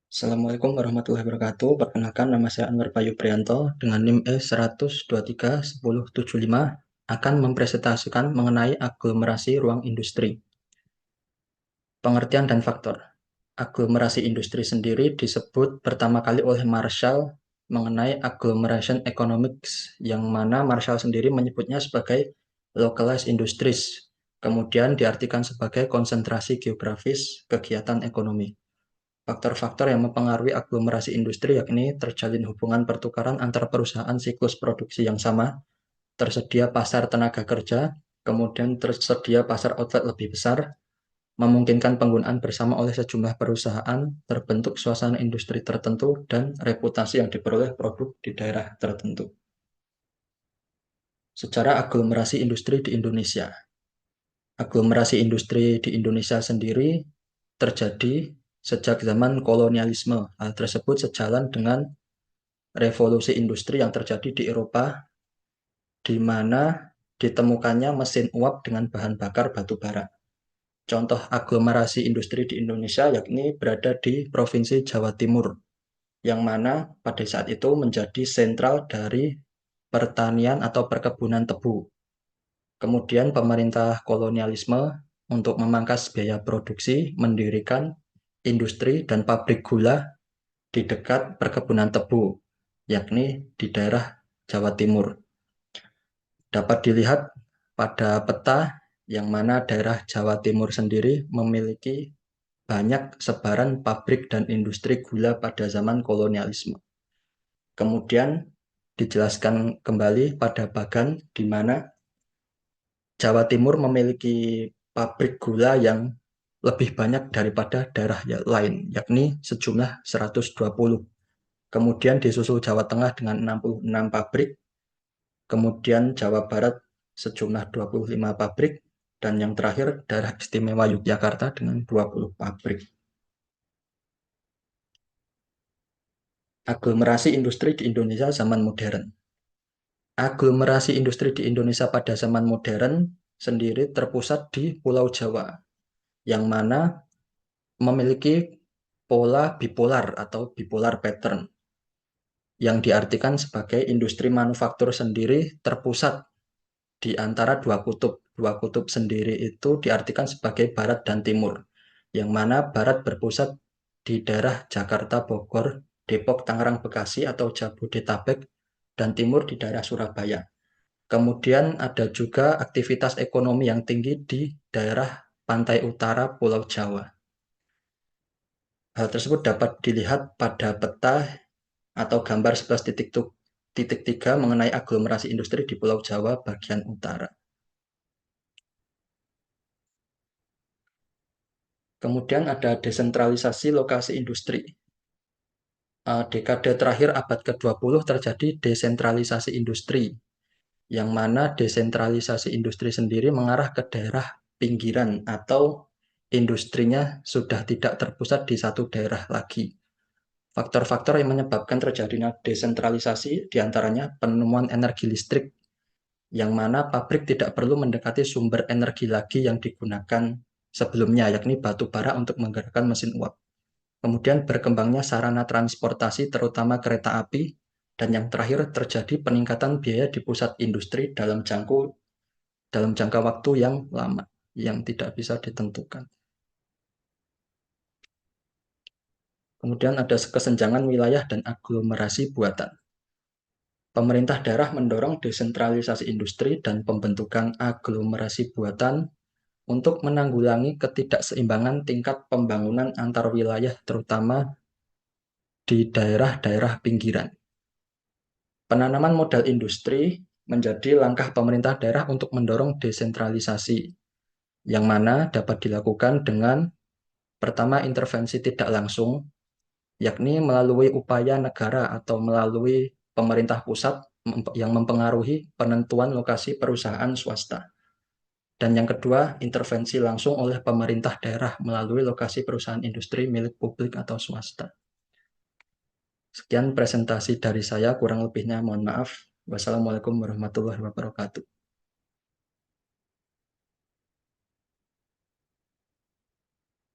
Assalamualaikum warahmatullahi wabarakatuh. Perkenalkan, nama saya Anwar Bayu Priyanto dengan NIM E1231075 akan mempresentasikan mengenai aglomerasi ruang industri. Pengertian dan faktor. Aglomerasi industri sendiri disebut pertama kali oleh Marshall mengenai agglomeration economics, yang mana Marshall sendiri menyebutnya sebagai localized industries, kemudian diartikan sebagai konsentrasi geografis kegiatan ekonomi. Faktor-faktor yang mempengaruhi aglomerasi industri yakni terjalin hubungan pertukaran antar perusahaan siklus produksi yang sama, tersedia pasar tenaga kerja, kemudian tersedia pasar outlet lebih besar, memungkinkan penggunaan bersama oleh sejumlah perusahaan, terbentuk suasana industri tertentu, dan reputasi yang diperoleh produk di daerah tertentu. Secara aglomerasi industri di Indonesia. Aglomerasi industri di Indonesia sendiri terjadi sejak zaman kolonialisme. Hal tersebut sejalan dengan revolusi industri yang terjadi di Eropa, di mana ditemukannya mesin uap dengan bahan bakar batu bara. Contoh aglomerasi industri di Indonesia yakni berada di Provinsi Jawa Timur, yang mana pada saat itu menjadi sentral dari pertanian atau perkebunan tebu. Kemudian pemerintah kolonialisme untuk memangkas biaya produksi mendirikan industri dan pabrik gula di dekat perkebunan tebu, yakni di daerah Jawa Timur. Dapat dilihat pada peta yang mana daerah Jawa Timur sendiri memiliki banyak sebaran pabrik dan industri gula pada zaman kolonialisme. Kemudian dijelaskan kembali pada bagan di mana Jawa Timur memiliki pabrik gula yang lebih banyak daripada daerah lain, yakni sejumlah 120. Kemudian disusul Jawa Tengah dengan 66 pabrik, kemudian Jawa Barat sejumlah 25 pabrik, dan yang terakhir daerah istimewa Yogyakarta dengan 20 pabrik. Aglomerasi industri di Indonesia zaman modern. Aglomerasi industri di Indonesia pada zaman modern sendiri terpusat di Pulau Jawa, yang mana memiliki pola bipolar atau bipolar pattern, yang diartikan sebagai industri manufaktur sendiri terpusat di antara dua kutub. Dua kutub sendiri itu diartikan sebagai barat dan timur, yang mana barat berpusat di daerah Jakarta, Bogor, Depok, Tangerang, Bekasi atau Jabodetabek, dan timur di daerah Surabaya. Kemudian ada juga aktivitas ekonomi yang tinggi di daerah pantai utara Pulau Jawa. Hal tersebut dapat dilihat pada peta atau gambar 11.3 mengenai aglomerasi industri di Pulau Jawa bagian utara. Kemudian ada desentralisasi lokasi industri. Dekade terakhir abad ke-20 terjadi desentralisasi industri, yang mana desentralisasi industri sendiri mengarah ke daerah pinggiran atau industrinya sudah tidak terpusat di satu daerah lagi. Faktor-faktor yang menyebabkan terjadinya desentralisasi diantaranya penemuan energi listrik, yang mana pabrik tidak perlu mendekati sumber energi lagi yang digunakan sebelumnya, yakni batu bara untuk menggerakkan mesin uap. Kemudian berkembangnya sarana transportasi terutama kereta api, dan yang terakhir terjadi peningkatan biaya di pusat industri dalam jangka waktu yang lama, yang tidak bisa ditentukan. Kemudian ada kesenjangan wilayah dan aglomerasi buatan. Pemerintah daerah mendorong desentralisasi industri dan pembentukan aglomerasi buatan untuk menanggulangi ketidakseimbangan tingkat pembangunan antar wilayah, terutama di daerah-daerah pinggiran. Penanaman modal industri menjadi langkah pemerintah daerah untuk mendorong desentralisasi, yang mana dapat dilakukan dengan pertama intervensi tidak langsung, yakni melalui upaya negara atau melalui pemerintah pusat yang mempengaruhi penentuan lokasi perusahaan swasta. Dan yang kedua, intervensi langsung oleh pemerintah daerah melalui lokasi perusahaan industri milik publik atau swasta. Sekian presentasi dari saya, kurang lebihnya mohon maaf. Wassalamualaikum warahmatullahi wabarakatuh.